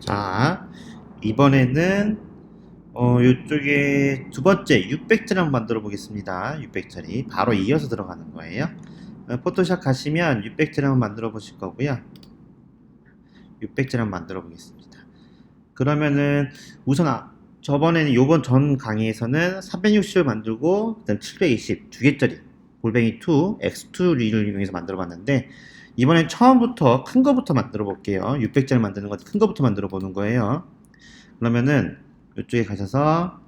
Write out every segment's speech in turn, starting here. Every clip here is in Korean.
자, 이번에는 이쪽에 두 번째 600짜리 한번 만들어 보겠습니다. 600짜리 바로 이어서 들어가는 거예요. 포토샵 가시면 600짜리 한번 만들어 보실 거고요. 600짜리 한번 만들어 보겠습니다. 그러면은 우선 저번에는 요번 전 강의에서는 360을 만들고 그다음 720 두 개짜리 골뱅이 2 X2를 이용해서 만들어 봤는데, 이번엔 처음부터 큰 거부터 만들어 볼게요. 600짜리 만드는 것 큰 거부터 만들어 보는 거예요. 그러면은 이쪽에 가셔서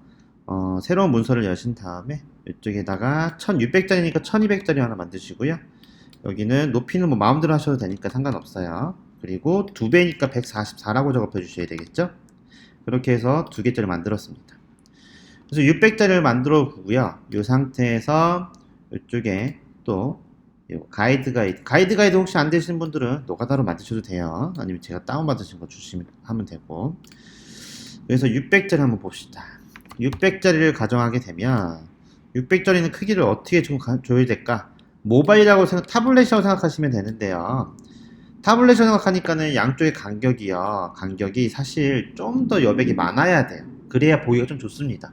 새로운 문서를 여신 다음에 이쪽에다가 1600짜리니까 1200짜리 하나 만드시고요. 여기는 높이는 뭐 마음대로 하셔도 되니까 상관없어요. 그리고 2배니까 144라고 작업해 주셔야 되겠죠. 그렇게 해서 두 개짜리 만들었습니다. 그래서 600짜리를 만들어 보고요. 이 상태에서 이쪽에 또 가이드 혹시 안 되시는 분들은 노가다로 만드셔도 돼요. 아니면 제가 다운받으신 거 주시면 하면 되고. 그래서 600짜리 한번 봅시다. 600짜리를 가정하게 되면 600짜리는 크기를 어떻게 좀 줘야 될까? 모바일이라고 타블렛이라고 생각하시면 되는데요. 타블렛이라고 생각하니까는 양쪽의 간격이 사실 좀 더 여백이 많아야 돼요. 그래야 보기가 좀 좋습니다.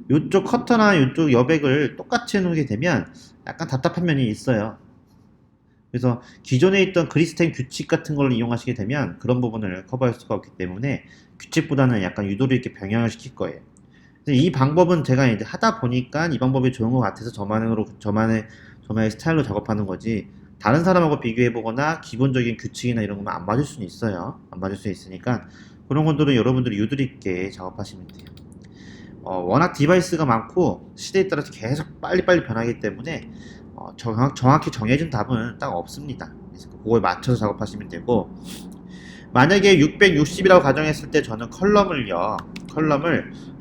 이쪽 커터나 이쪽 여백을 똑같이 해놓게 되면 약간 답답한 면이 있어요. 그래서 기존에 있던 그리스템 규칙 같은 걸 이용하시게 되면 그런 부분을 커버할 수가 없기 때문에 규칙보다는 약간 유도리 있게 병행을 시킬 거예요. 이 방법은 제가 이제 하다 보니까 이 방법이 좋은 것 같아서 저만의 스타일로 작업하는 거지, 다른 사람하고 비교해 보거나 기본적인 규칙이나 이런 것만 안 맞을 수는 있어요. 안 맞을 수 있으니까 그런 것들은 여러분들이 유도리 있게 작업하시면 돼요. 워낙 디바이스가 많고 시대에 따라서 계속 빨리빨리 변하기 때문에 정확히 정해진 답은 딱 없습니다. 그래서 그거에 맞춰서 작업하시면 되고, 만약에 660이라고 가정했을 때 저는 컬럼을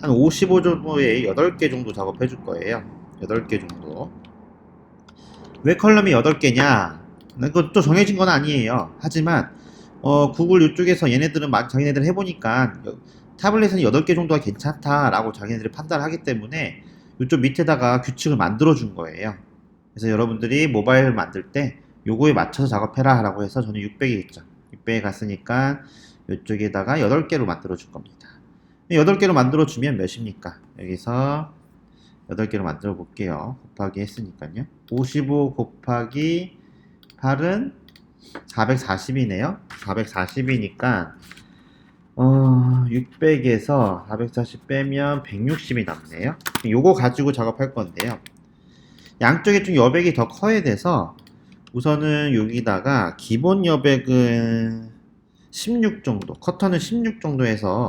한 55 정도에 8개 정도 작업해 줄 거예요. 8개 정도. 왜 컬럼이 8개냐? 그것도 정해진 건 아니에요. 하지만 구글 이쪽에서 자기네들 해보니까 타블렛은 8개 정도가 괜찮다라고 자기네들이 판단하기 때문에 이쪽 밑에다가 규칙을 만들어 준 거예요. 그래서 여러분들이 모바일 만들 때 요거에 맞춰서 작업해라 라고 해서 저는 600에 있죠. 600에 갔으니까 이쪽에다가 8개로 만들어 줄 겁니다. 8개로 만들어 주면 몇입니까? 여기서 8개로 만들어 볼게요. 곱하기 했으니까요. 55 곱하기 8은 440이네요. 440이니까 600에서 440 빼면 160이 남네요. 요거 가지고 작업할 건데요. 양쪽에 좀 여백이 더 커야 돼서 우선은 여기다가 기본 여백은 16 정도, 커터는 16 정도 해서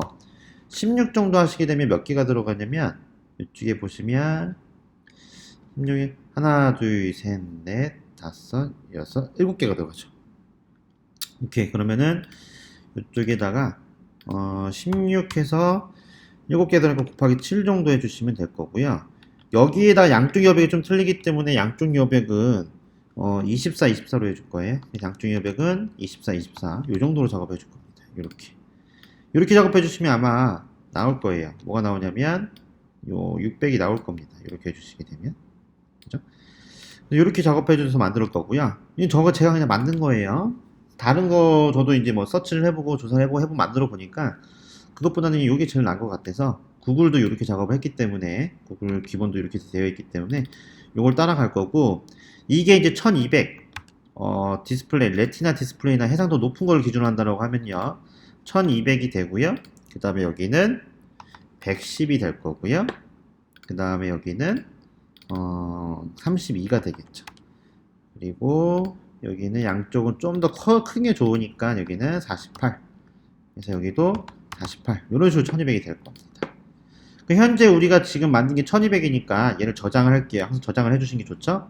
16 정도 하시게 되면 몇 개가 들어가냐면 이쪽에 보시면 16에 하나, 둘, 셋, 넷, 다섯, 여섯, 7개가 들어가죠. 오케이. 그러면은 이쪽에다가 16해서 7개 들어가 곱하기 7 정도 해주시면 될 거고요. 여기에다 양쪽 여백이 좀 틀리기 때문에 양쪽 여백은 24, 24로 해줄 거예요. 양쪽 여백은 24, 24. 요 정도로 작업해 줄 겁니다. 이렇게 작업해 주시면 아마 나올 거예요. 뭐가 나오냐면 요 600이 나올 겁니다. 이렇게 해주시게 되면. 그죠? 이렇게 작업해 줘서 만들 거고요. 저거 제가 그냥 만든 거예요. 다른 거 저도 이제 뭐 서치를 해보고 조사를 해보고 만들어 보니까 그것보다는 이게 제일 나은 것 같아서, 구글도 이렇게 작업을 했기 때문에, 구글 기본도 이렇게 되어 있기 때문에 이걸 따라갈 거고, 이게 이제 1200 디스플레이, 레티나 디스플레이나 해상도 높은 걸 기준으로 한다고 하면요 1200이 되고요. 그 다음에 여기는 110이 될 거고요. 그 다음에 여기는 32가 되겠죠. 그리고 여기는 양쪽은 좀 더 큰 게 좋으니까 여기는 48. 그래서 여기도 48. 이런 식으로 1200이 될 겁니다. 현재 우리가 지금 만든 게 1200이니까 얘를 저장을 할게요. 항상 저장을 해주시는 게 좋죠?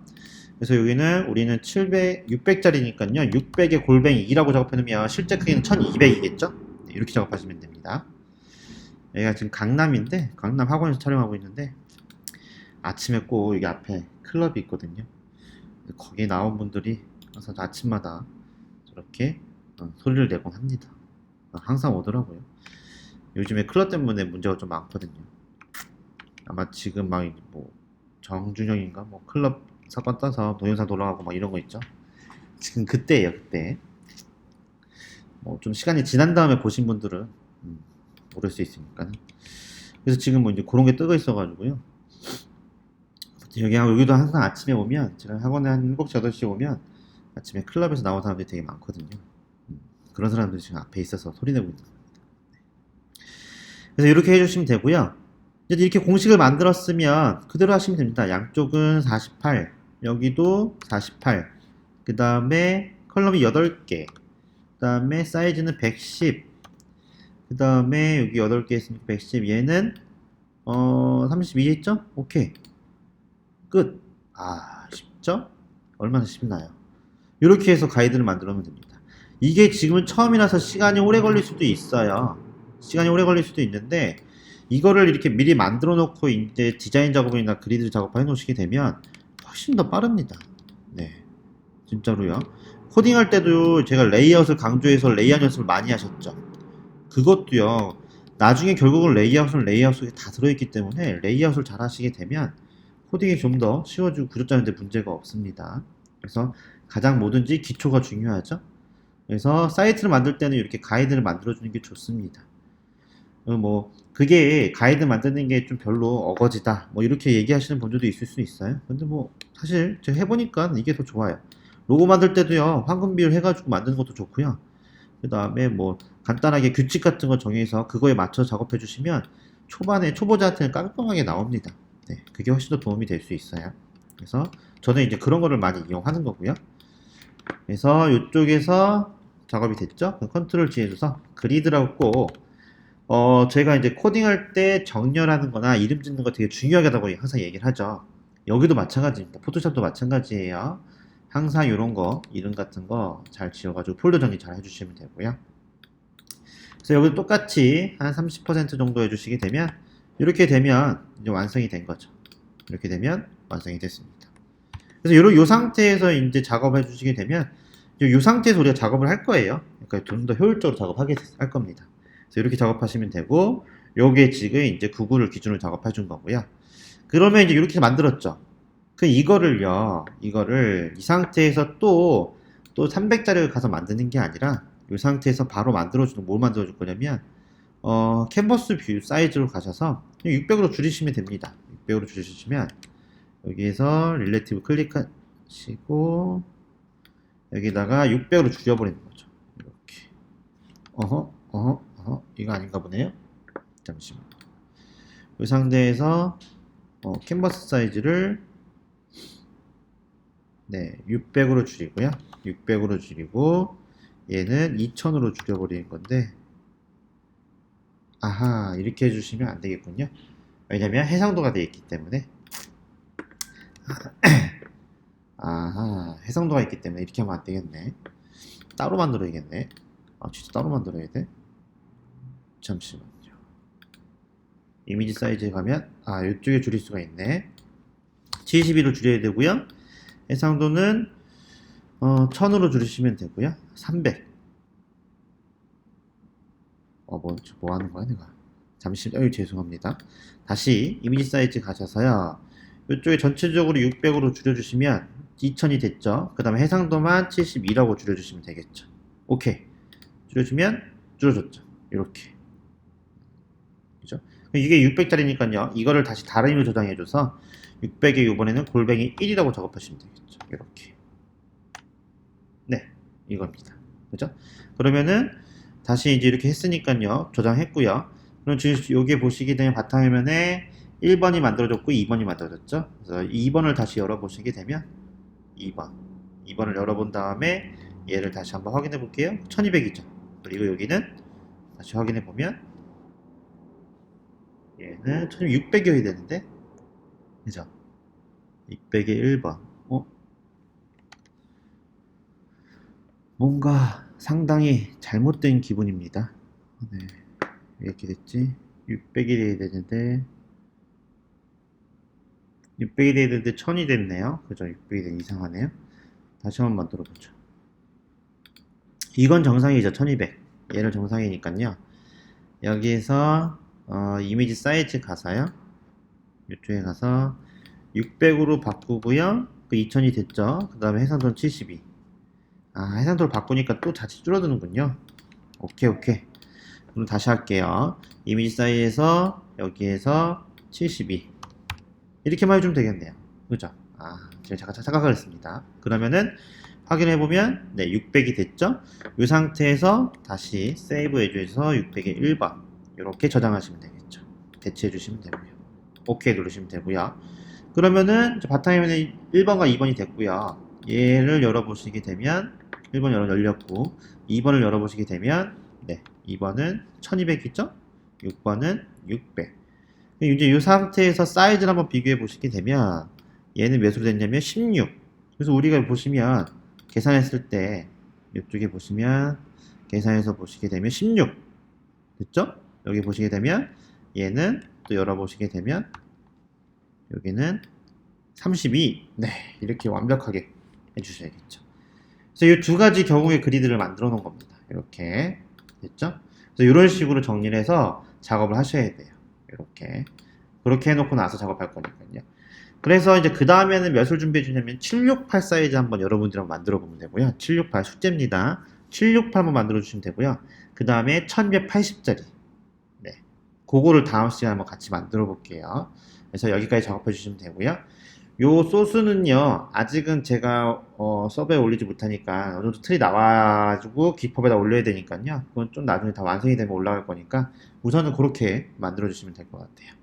그래서 여기는 우리는 600짜리니까요. 600의 골뱅이 2라고 작업해놓으면 실제 크기는 1200이겠죠? 이렇게 작업하시면 됩니다. 여기가 지금 강남인데, 강남 학원에서 촬영하고 있는데, 아침에 꼭 여기 앞에 클럽이 있거든요. 거기에 나온 분들이 항상 아침마다 저렇게 소리를 내곤 합니다. 항상 오더라고요. 요즘에 클럽 때문에 문제가 좀 많거든요. 아마 지금 막 뭐 정준영인가 뭐 클럽 사건 따서 동영상 돌아가고 막 이런 거 있죠. 지금 그때예요, 그때. 좀 시간이 지난 다음에 보신 분들은 모를 수 있으니까. 그래서 지금 뭐 이제 그런 게 뜨고 있어가지고요. 여기도 항상 아침에 오면, 제가 학원에 한 7시, 8시에 오면 아침에 클럽에서 나온 사람들이 되게 많거든요. 그런 사람들이 지금 앞에 있어서 소리내고 있는 거예요. 그래서 이렇게 해주시면 되고요. 이제 이렇게 공식을 만들었으면 그대로 하시면 됩니다. 양쪽은 48, 여기도 48, 그 다음에 컬럼이 8개, 그 다음에 사이즈는 110, 그 다음에 여기 8개 있으니까 110, 얘는 32 했죠? 오케이, 끝. 쉽죠? 얼마나 쉽나요? 이렇게 해서 가이드를 만들어 놓으면 됩니다. 이게 지금은 처음이라서 시간이 오래 걸릴 수도 있어요. 시간이 오래 걸릴 수도 있는데, 이거를 이렇게 미리 만들어 놓고 이제 디자인 작업이나 그리드 작업을 해 놓으시게 되면 훨씬 더 빠릅니다. 네, 진짜로요. 코딩할 때도 제가 레이아웃을 강조해서 레이아웃 연습을 많이 하셨죠. 그것도요, 나중에 결국은 레이아웃 속에 다 들어있기 때문에 레이아웃을 잘 하시게 되면 코딩이 좀 더 쉬워지고 구조 짜는데 문제가 없습니다. 그래서 가장 뭐든지 기초가 중요하죠. 그래서 사이트를 만들 때는 이렇게 가이드를 만들어주는 게 좋습니다. 뭐 그게 가이드 만드는 게 좀 별로 어거지다 뭐 이렇게 얘기하시는 분들도 있을 수 있어요. 근데 뭐 사실 제가 해보니까 이게 더 좋아요. 로고 만들 때도요, 황금 비율 해가지고 만드는 것도 좋고요. 그 다음에 뭐 간단하게 규칙 같은 거 정해서 그거에 맞춰 작업해 주시면 초반에 초보자한테는 깔끔하게 나옵니다. 네, 그게 훨씬 더 도움이 될 수 있어요. 그래서 저는 이제 그런 거를 많이 이용하는 거고요. 그래서 이쪽에서 작업이 됐죠? 컨트롤 G 해줘서 그리드라고 꼭 제가 이제 코딩할 때 정렬하는 거나 이름 짓는 거 되게 중요하다고 항상 얘기를 하죠. 여기도 마찬가지입니다. 포토샵도 마찬가지예요. 항상 이런 거, 이름 같은 거 잘 지어가지고 폴더 정리 잘 해주시면 되고요. 그래서 여기도 똑같이 한 30% 정도 해주시게 되면, 이렇게 되면 이제 완성이 된 거죠. 이렇게 되면 완성이 됐습니다. 그래서 요 상태에서 이제 작업해 주시게 되면, 이 상태에서 우리가 작업을 할 거예요. 그러니까 좀 더 효율적으로 작업하게 할 겁니다. 그래서 이렇게 작업하시면 되고, 요게 지금 이제 구글을 기준으로 작업해 준 거고요. 그러면 이제 이렇게 만들었죠. 이거를 이 상태에서 또 300짜리를 가서 만드는 게 아니라, 이 상태에서 바로 뭘 만들어줄 거냐면, 캔버스 뷰 사이즈로 가셔서 600으로 줄이시면 됩니다. 600으로 줄이시면, 여기에서 릴레이티브 클릭하시고, 여기다가 600으로 줄여버리는 거죠. 이렇게. 이거 아닌가 보네요. 잠시만. 이 상태에서, 캔버스 사이즈를 600으로 줄이고요. 600으로 줄이고, 얘는 2000으로 줄여버리는 건데, 이렇게 해주시면 안 되겠군요. 왜냐면 해상도가 되어 있기 때문에. 해상도가 있기 때문에 이렇게 하면 안 되겠네. 따로 만들어야겠네. 진짜 따로 만들어야 돼? 잠시만요. 이미지 사이즈에 가면, 이쪽에 줄일 수가 있네. 72로 줄여야 되고요. 해상도는 1000으로 줄이시면 되고요. 300. 뭐 하는 거야, 내가? 죄송합니다. 다시 이미지 사이즈 가셔서요. 이쪽에 전체적으로 600으로 줄여주시면 2000이 됐죠. 그 다음에 해상도만 72라고 줄여주시면 되겠죠. 오케이. 줄여주면 줄여줬죠. 이렇게. 그죠? 이게 600짜리니까요. 이거를 다시 다른 의미로 저장해줘서 600에 이번에는 골뱅이 1이라고 작업하시면 되겠죠. 이렇게. 네. 이겁니다. 그죠? 그러면은 다시 이제 이렇게 했으니까요. 저장했고요. 그럼 지금 여기에 보시게 되면 바탕화면에 1번이 만들어졌고 2번이 만들어졌죠. 그래서 2번을 다시 열어보시게 되면 2번을 열어본 다음에 얘를 다시 한번 확인해 볼게요. 1200이죠. 그리고 여기는 다시 확인해 보면 얘는 1600이어야 되는데, 그죠? 600의 1번. 뭔가 상당히 잘못된 기분입니다. 네. 이렇게 됐지? 600이 돼야 되는데 600이 돼야 되는데 1000이 됐네요. 그죠? 600이 되면 이상하네요. 다시 한번 만들어 보죠. 이건 정상이죠. 1200. 얘를 정상이니까요. 여기에서 이미지 사이즈 가서요. 이쪽에 가서 600으로 바꾸고요. 2000이 됐죠. 그 다음에 해상도는 72. 해상도를 바꾸니까 또 자칫 줄어드는군요. 오케이, 오케이. 그럼 다시 할게요. 이미지 사이즈에서 여기에서 72 이렇게만 해주면 되겠네요. 그죠? 제가 잠깐 착각을 했습니다. 그러면은 확인해보면 네, 600이 됐죠? 이 상태에서 다시 세이브 해주셔서 600의 1번 이렇게 저장하시면 되겠죠. 대체해주시면 되고요. 오케이 누르시면 되고요. 그러면은 바탕화면에 1번과 2번이 됐고요. 얘를 열어보시게 되면 1번 열렸고 2번을 열어보시게 되면 네, 2번은 1200이죠? 6번은 600. 이제 이 상태에서 사이즈를 한번 비교해 보시게 되면 얘는 몇으로 됐냐면 16. 그래서 우리가 보시면 계산했을 때 이쪽에 보시면 계산해서 보시게 되면 16 됐죠? 여기 보시게 되면 얘는 또 열어보시게 되면 여기는 32. 네, 이렇게 완벽하게 해주셔야겠죠. 그래서 이 두 가지 경우의 그리드를 만들어 놓은 겁니다. 이렇게 됐죠? 그래서 이런 식으로 정리를 해서 작업을 하셔야 돼요. 이렇게 그렇게 해놓고 나서 작업할 거니까요. 그래서 이제 그 다음에는 몇을 준비해 주냐면 768 사이즈 한번 여러분들이랑 만들어 보면 되고요. 768 숙제입니다. 768 한번 만들어 주시면 되고요. 그 다음에 1280짜리 네, 그거를 다음 시간에 한번 같이 만들어 볼게요. 그래서 여기까지 작업해 주시면 되고요. 요 소스는요 아직은 제가 서버에 올리지 못하니까 어느 정도 틀이 나와가지고 기법에다 올려야 되니까요. 그건 좀 나중에 다 완성이 되면 올라갈 거니까 우선은 그렇게 만들어 주시면 될 것 같아요.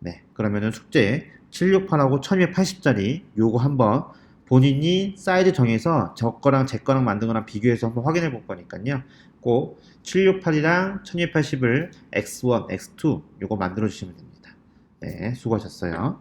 네, 그러면은 숙제 768하고 1280짜리 요거 한번 본인이 사이즈 정해서 저 거랑 제 거랑 만든 거랑 비교해서 한번 확인해 볼 거니까요. 꼭 768이랑 1280을 X1, X2 요거 만들어 주시면 됩니다. 네, 수고하셨어요.